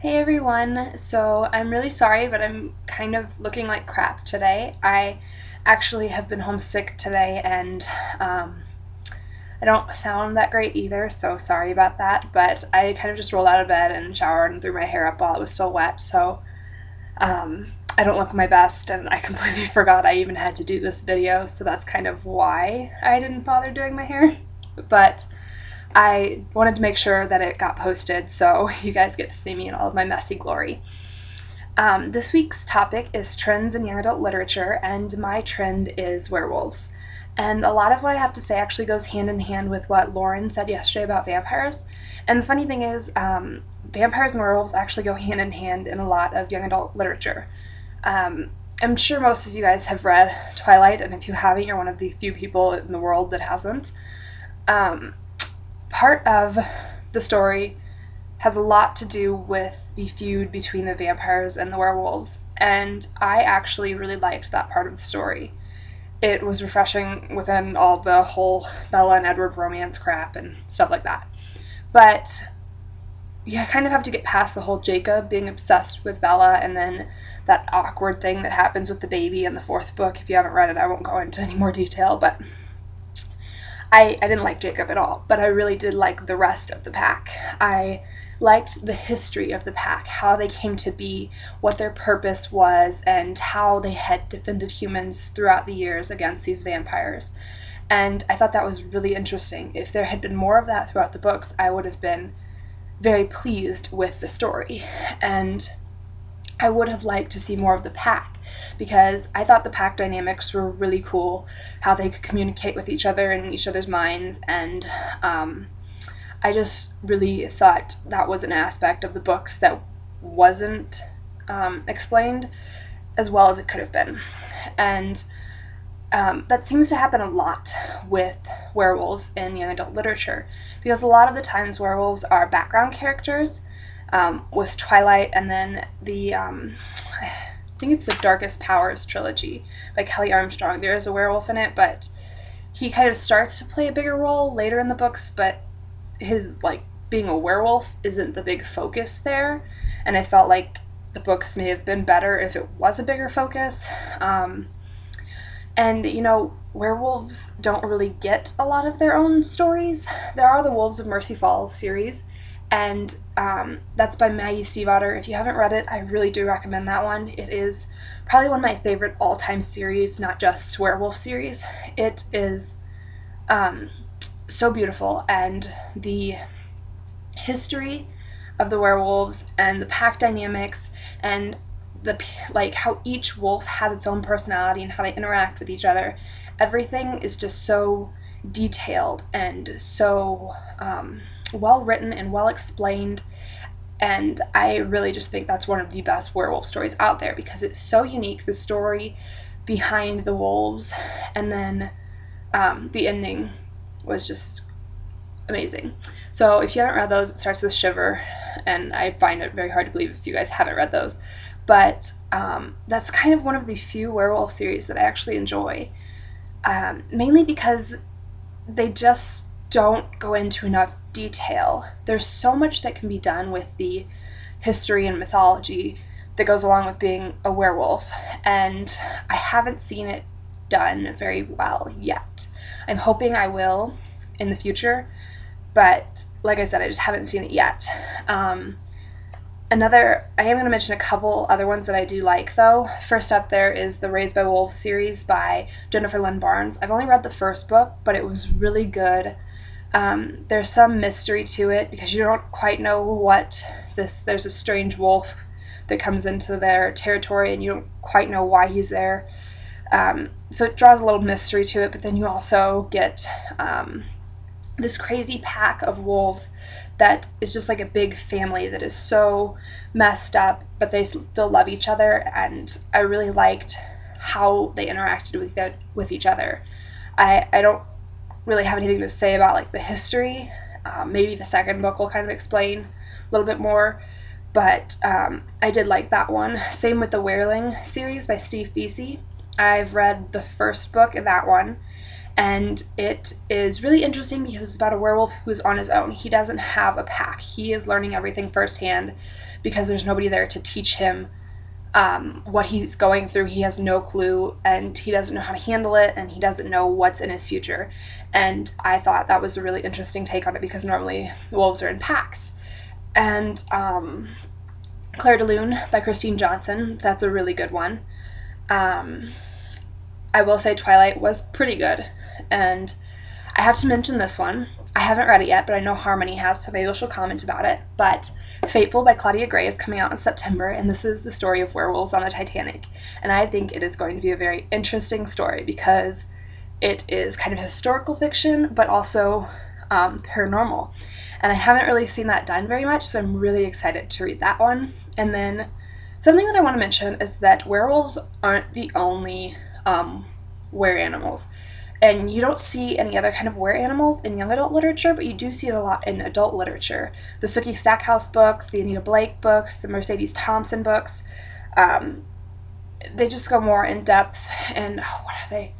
Hey everyone, so I'm really sorry, but I'm kind of looking like crap today. I actually have been homesick today and I don't sound that great either, so sorry about that. But I kind of just rolled out of bed and showered and threw my hair up while it was still wet, so I don't look my best and I completely forgot I even had to do this video, so that's kind of why I didn't bother doing my hair. But I wanted to make sure that it got posted so you guys get to see me in all of my messy glory. This week's topic is trends in young adult literature, and my trend is werewolves. And a lot of what I have to say actually goes hand in hand with what Lauren said yesterday about vampires. And the funny thing is, vampires and werewolves actually go hand in hand in a lot of young adult literature. I'm sure most of you guys have read Twilight, and if you haven't, you're one of the few people in the world that hasn't. Part of the story has a lot to do with the feud between the vampires and the werewolves, and I actually really liked that part of the story. It was refreshing within all the whole Bella and Edward romance crap and stuff like that. But you kind of have to get past the whole Jacob being obsessed with Bella and then that awkward thing that happens with the baby in the fourth book. If you haven't read it, I won't go into any more detail, but I didn't like Jacob at all, but I really did like the rest of the pack. I liked the history of the pack, how they came to be, what their purpose was, and how they had defended humans throughout the years against these vampires. And I thought that was really interesting. If there had been more of that throughout the books, I would have been very pleased with the story. And I would have liked to see more of the pack, because I thought the pack dynamics were really cool, how they could communicate with each other and each other's minds, and I just really thought that was an aspect of the books that wasn't explained as well as it could have been. And that seems to happen a lot with werewolves in young adult literature, because a lot of the times werewolves are background characters. With Twilight, and then I think it's the Darkest Powers trilogy by Kelley Armstrong. There is a werewolf in it, but he kind of starts to play a bigger role later in the books, but his, being a werewolf isn't the big focus there, and I felt like the books may have been better if it was a bigger focus. And, werewolves don't really get a lot of their own stories. There are the Wolves of Mercy Falls series, and that's by Maggie Stiefvater. If you haven't read it, I really do recommend that one. It is probably one of my favorite all-time series, not just werewolf series. It is so beautiful, and the history of the werewolves and the pack dynamics and how each wolf has its own personality and how they interact with each other. Everything is just so detailed and so well written and well explained, and I really just think that's one of the best werewolf stories out there, because it's so unique, the story behind the wolves, and then the ending was just amazing. So if you haven't read those, it starts with Shiver, and I find it very hard to believe if you guys haven't read those, but that's kind of one of the few werewolf series that I actually enjoy, mainly because they just don't go into enough detail. There's so much that can be done with the history and mythology that goes along with being a werewolf, and I haven't seen it done very well yet. I'm hoping I will in the future, but like I said, I just haven't seen it yet. I am going to mention a couple other ones that I do like, though. First up there is the Raised by Wolves series by Jennifer Lynn Barnes. I've only read the first book, but it was really good. There's some mystery to it, because you don't quite know there's a strange wolf that comes into their territory, and you don't quite know why he's there. So it draws a little mystery to it, but then you also get this crazy pack of wolves that is just like a big family that is so messed up, but they still love each other, and I really liked how they interacted with each other. I don't really have anything to say about the history. Maybe the second book will kind of explain a little bit more, but I did like that one. Same with the Wereling series by Feasey. I've read the first book in that one, And it is really interesting because it's about a werewolf who's on his own. He doesn't have a pack. He is learning everything firsthand because there's nobody there to teach him what he's going through. He has no clue, and he doesn't know how to handle it, and he doesn't know what's in his future. And I thought that was a really interesting take on it because normally wolves are in packs. And Claire de Lune by Christine Johnson, that's a really good one. I will say Twilight was pretty good, and I have to mention this one. I haven't read it yet, but I know Harmony has, so maybe she'll comment about it. But Fateful by Claudia Gray is coming out in September, and this is the story of werewolves on the Titanic. And I think it is going to be a very interesting story because it is kind of historical fiction, but also paranormal. And I haven't really seen that done very much, so I'm really excited to read that one. And then something that I want to mention is that werewolves aren't the only wereanimals. And you don't see any other kind of wereanimals in young adult literature, but you do see it a lot in adult literature. The Sookie Stackhouse books, the Anita Blake books, the Mercedes Thompson books, they just go more in depth. And what are they?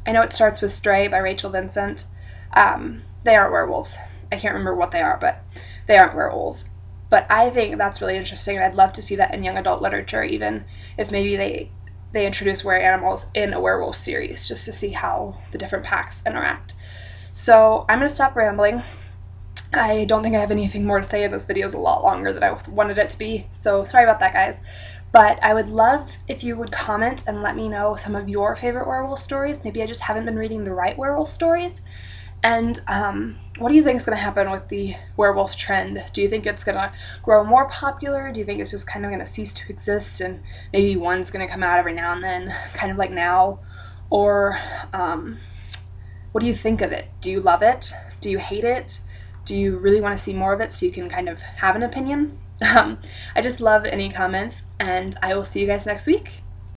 I know it starts with Stray by Rachel Vincent. They aren't werewolves. I can't remember what they are, but they aren't werewolves. But I think that's really interesting, and I'd love to see that in young adult literature, even if maybe they introduce wereanimals in a werewolf series, just to see how the different packs interact. So I'm going to stop rambling. I don't think I have anything more to say, and this video is a lot longer than I wanted it to be, so sorry about that, guys. But I would love if you would comment and let me know some of your favorite werewolf stories. Maybe I just haven't been reading the right werewolf stories. And what do you think is going to happen with the werewolf trend? Do you think it's going to grow more popular? Do you think it's just kind of going to cease to exist and maybe one's going to come out every now and then, kind of like now? Or what do you think of it? Do you love it? Do you hate it? Do you really want to see more of it so you can kind of have an opinion? I just love any comments, and I will see you guys next week.